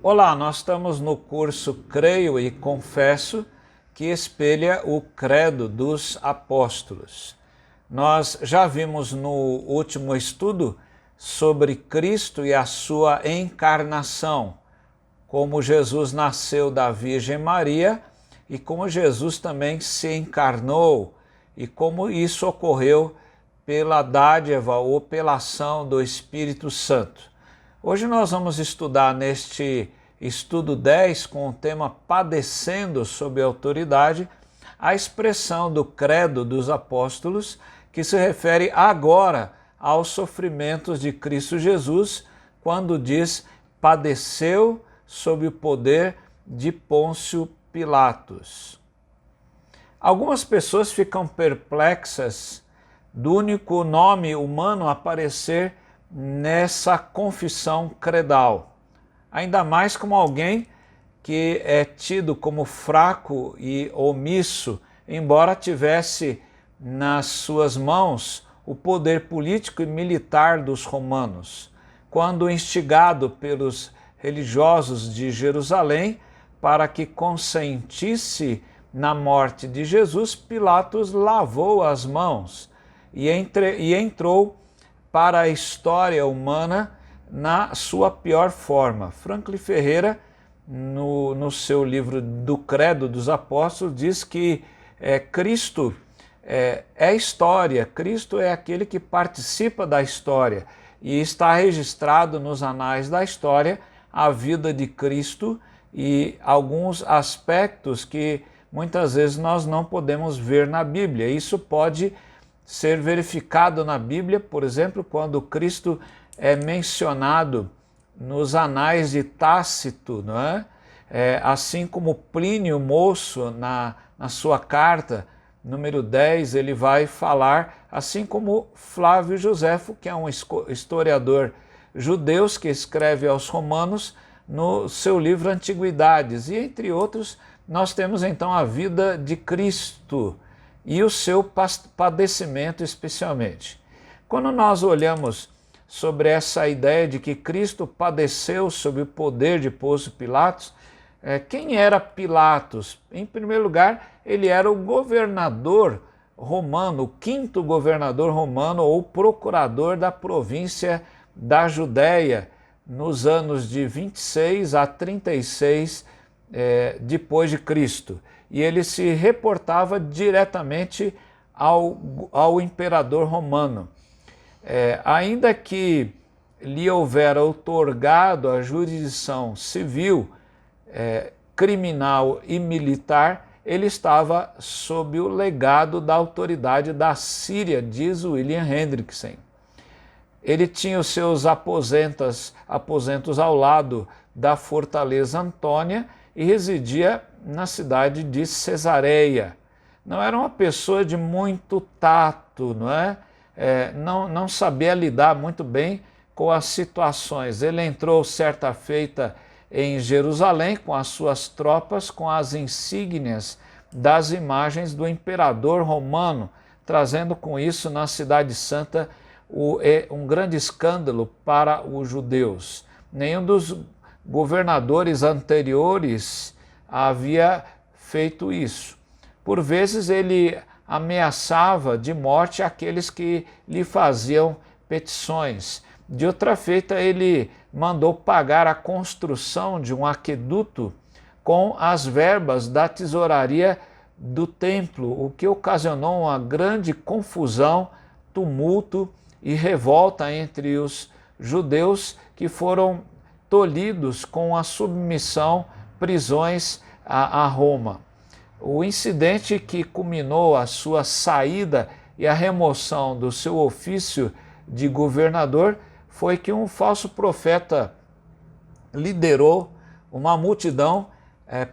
Olá, nós estamos no curso Creio e Confesso, que espelha o Credo dos Apóstolos. Nós já vimos no último estudo sobre Cristo e a sua encarnação, como Jesus nasceu da Virgem Maria e como Jesus também se encarnou e como isso ocorreu pela dádiva ou pela ação do Espírito Santo. Hoje nós vamos estudar neste estudo 10 com o tema Padecendo sob autoridade, a expressão do Credo dos Apóstolos que se refere agora aos sofrimentos de Cristo Jesus, quando diz padeceu sob o poder de Pôncio Pilatos. Algumas pessoas ficam perplexas do único nome humano aparecer nessa confissão credal, ainda mais como alguém que é tido como fraco e omisso, embora tivesse nas suas mãos o poder político e militar dos romanos, quando instigado pelos religiosos de Jerusalém para que consentisse na morte de Jesus, Pilatos lavou as mãos e entrou para a história humana na sua pior forma. Franklin Ferreira, no seu livro do Credo dos Apóstolos, diz que Cristo é história, Cristo é aquele que participa da história e está registrado nos anais da história a vida de Cristo e alguns aspectos que muitas vezes nós não podemos ver na Bíblia. Isso pode ser verificado na Bíblia, por exemplo, quando Cristo é mencionado nos anais de Tácito, não é? Assim como Plínio Moço, na sua carta, número 10, ele vai falar, assim como Flávio Joséfo, que é um historiador judeu que escreve aos Romanos no seu livro Antiguidades. E entre outros, nós temos então a vida de Cristo e o seu padecimento especialmente. Quando nós olhamos sobre essa ideia de que Cristo padeceu sob o poder de Pôncio Pilatos, quem era Pilatos? Em primeiro lugar, ele era o governador romano, o quinto governador romano ou procurador da província da Judéia, nos anos de 26 a 36 depois de Cristo. E ele se reportava diretamente ao imperador romano. Ainda que lhe houvera outorgado a jurisdição civil, criminal e militar, ele estava sob o legado da autoridade da Síria, diz William Hendrickson. Ele tinha os seus aposentos ao lado da Fortaleza Antônia e residia na cidade de Cesareia. Não era uma pessoa de muito tato, não sabia lidar muito bem com as situações. Ele entrou certa feita em Jerusalém com as suas tropas, com as insígnias das imagens do imperador romano, trazendo com isso na Cidade Santa um grande escândalo para os judeus. Nenhum dos governadores anteriores havia feito isso. Por vezes ele ameaçava de morte aqueles que lhe faziam petições. De outra feita, ele mandou pagar a construção de um aqueduto com as verbas da tesouraria do templo, o que ocasionou uma grande confusão, tumulto e revolta entre os judeus que foram tolhidos com a submissão, prisões a Roma. O incidente que culminou a sua saída e a remoção do seu ofício de governador foi que um falso profeta liderou uma multidão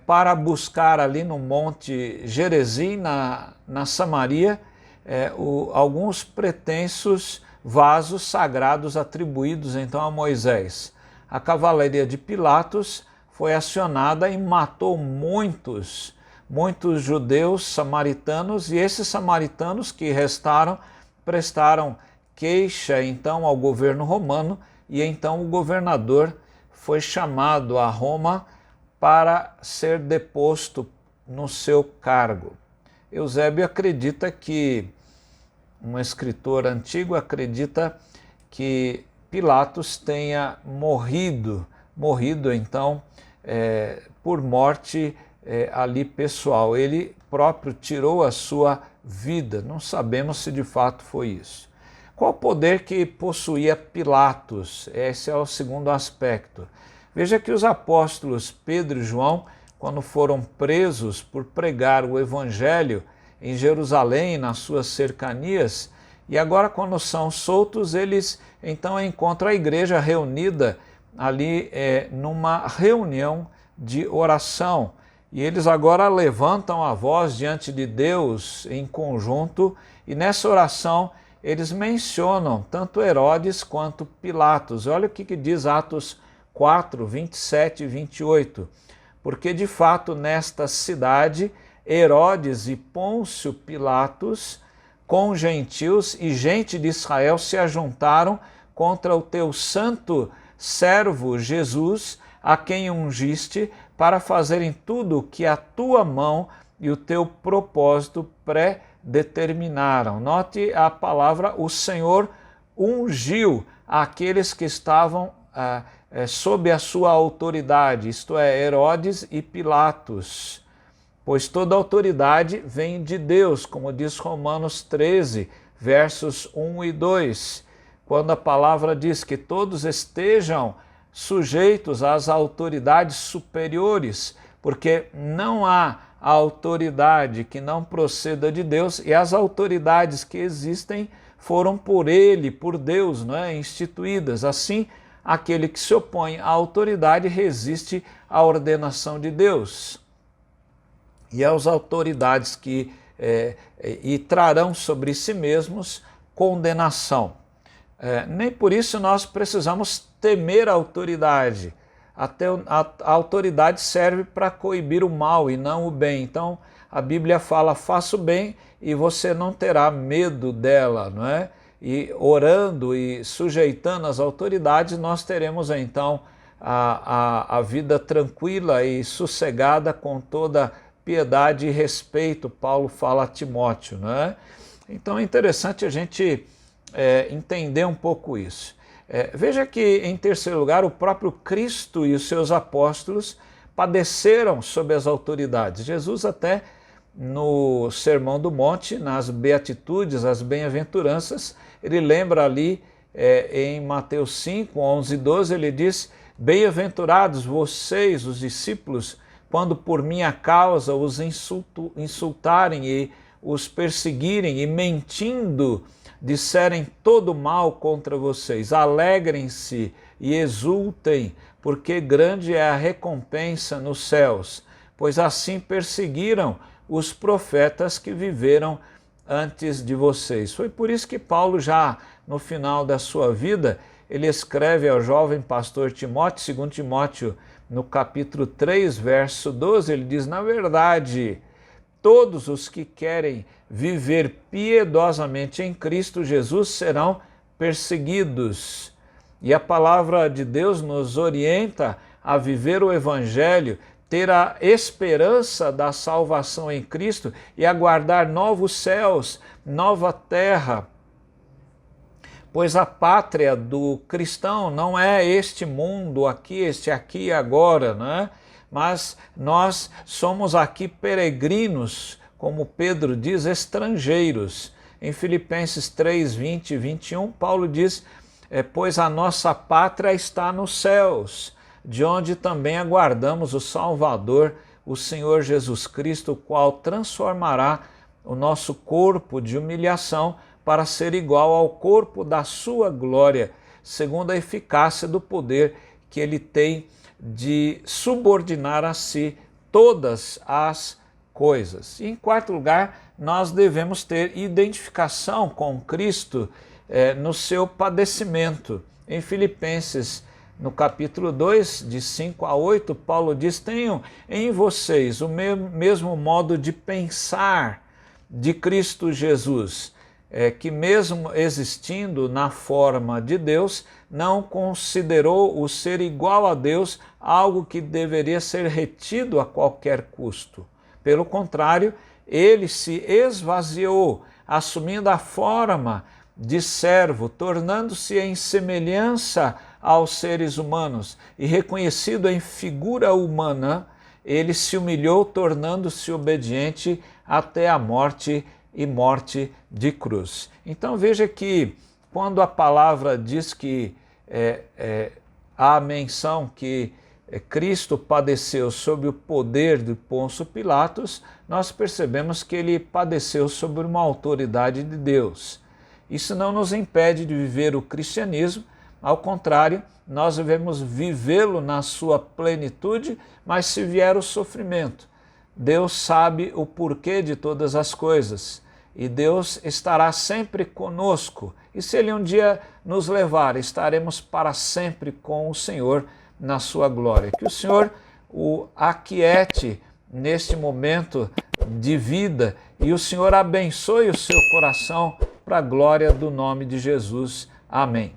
para buscar ali no Monte Gerizim, na Samaria, alguns pretensos vasos sagrados atribuídos então a Moisés. A cavalaria de Pilatos foi acionada e matou muitos judeus samaritanos, e esses samaritanos que restaram prestaram queixa então ao governo romano, e então o governador foi chamado a Roma para ser deposto no seu cargo. Eusébio acredita que, um escritor antigo acredita que Pilatos tenha morrido então, por morte ali pessoal. Ele próprio tirou a sua vida. Não sabemos se de fato foi isso. Qual o poder que possuía Pilatos? Esse é o segundo aspecto. Veja que os apóstolos Pedro e João, quando foram presos por pregar o evangelho em Jerusalém, nas suas cercanias, e agora quando são soltos, eles então encontram a igreja reunida ali numa reunião de oração. E eles agora levantam a voz diante de Deus em conjunto, e nessa oração eles mencionam tanto Herodes quanto Pilatos. Olha o que diz Atos 4, 27 e 28. Porque de fato nesta cidade Herodes e Pôncio Pilatos, com gentios e gente de Israel, se ajuntaram contra o teu santo servo Jesus, a quem ungiste, para fazerem tudo o que a tua mão e o teu propósito predeterminaram. Note a palavra: o Senhor ungiu aqueles que estavam sob a sua autoridade, isto é, Herodes e Pilatos. Pois toda autoridade vem de Deus, como diz Romanos 13, versos 1 e 2, quando a palavra diz que todos estejam sujeitos às autoridades superiores, porque não há autoridade que não proceda de Deus, e as autoridades que existem foram por Ele, por Deus, não é, instituídas. Assim, aquele que se opõe à autoridade resiste à ordenação de Deus. E às autoridades que trarão sobre si mesmos condenação. Nem por isso nós precisamos temer a autoridade. Até a autoridade serve para coibir o mal e não o bem. Então a Bíblia fala: faça o bem e você não terá medo dela, não é? E orando e sujeitando as autoridades, nós teremos então a vida tranquila e sossegada, com toda piedade e respeito. Paulo fala a Timóteo, não é? Então é interessante a gente entender um pouco isso. Veja que, em terceiro lugar, o próprio Cristo e os seus apóstolos padeceram sob as autoridades. Jesus até no Sermão do Monte, nas Beatitudes, as Bem-aventuranças, ele lembra ali em Mateus 5, 11 e 12, ele diz: bem-aventurados vocês, os discípulos, quando por minha causa os insultarem e os perseguirem e mentindo disserem todo mal contra vocês. Alegrem-se e exultem, porque grande é a recompensa nos céus, pois assim perseguiram os profetas que viveram antes de vocês. Foi por isso que Paulo, já no final da sua vida, ele escreve ao jovem pastor Timóteo, 2 Timóteo, no capítulo 3, verso 12, ele diz: na verdade, todos os que querem viver piedosamente em Cristo Jesus serão perseguidos. E a palavra de Deus nos orienta a viver o Evangelho, ter a esperança da salvação em Cristo e aguardar novos céus, nova terra. Pois a pátria do cristão não é este mundo aqui, este aqui e agora, né? Mas nós somos aqui peregrinos, como Pedro diz, estrangeiros. Em Filipenses 3, 20 e 21, Paulo diz: pois a nossa pátria está nos céus, de onde também aguardamos o Salvador, o Senhor Jesus Cristo, o qual transformará o nosso corpo de humilhação para ser igual ao corpo da sua glória, segundo a eficácia do poder que ele tem de subordinar a si todas as coisas. E em quarto lugar, nós devemos ter identificação com Cristo no seu padecimento. Em Filipenses, no capítulo 2, de 5 a 8, Paulo diz: tenham em vocês o mesmo modo de pensar de Cristo Jesus. que mesmo existindo na forma de Deus, não considerou o ser igual a Deus algo que deveria ser retido a qualquer custo. Pelo contrário, ele se esvaziou, assumindo a forma de servo, tornando-se em semelhança aos seres humanos e reconhecido em figura humana, ele se humilhou, tornando-se obediente até a morte e morte de cruz. Então veja que quando a palavra diz que há a menção que Cristo padeceu sob o poder de Pôncio Pilatos, nós percebemos que ele padeceu sob uma autoridade de Deus. Isso não nos impede de viver o cristianismo, ao contrário, nós devemos vivê-lo na sua plenitude, mas se vier o sofrimento, Deus sabe o porquê de todas as coisas e Deus estará sempre conosco. E se Ele um dia nos levar, estaremos para sempre com o Senhor na sua glória. Que o Senhor o aquiete neste momento de vida e o Senhor abençoe o seu coração para a glória do nome de Jesus. Amém.